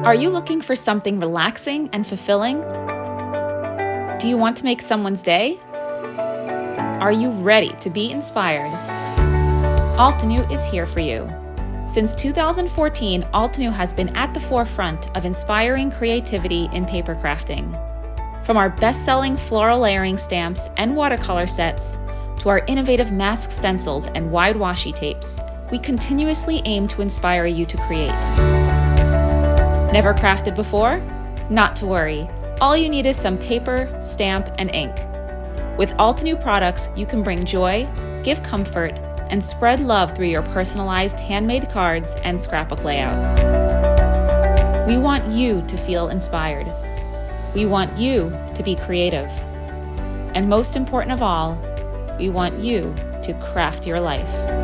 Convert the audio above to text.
Are you looking for something relaxing and fulfilling? Do you want to make someone's day? Are you ready to be inspired? Altenew is here for you. Since 2014, Altenew has been at the forefront of inspiring creativity in paper crafting. From our best-selling floral layering stamps and watercolor sets, to our innovative mask stencils and wide washi tapes, we continuously aim to inspire you to create. Never crafted before? Not to worry. All you need is some paper, stamp, and ink. With Altenew products, you can bring joy, give comfort, and spread love through your personalized handmade cards and scrapbook layouts. We want you to feel inspired. We want you to be creative. And most important of all, we want you to craft your life.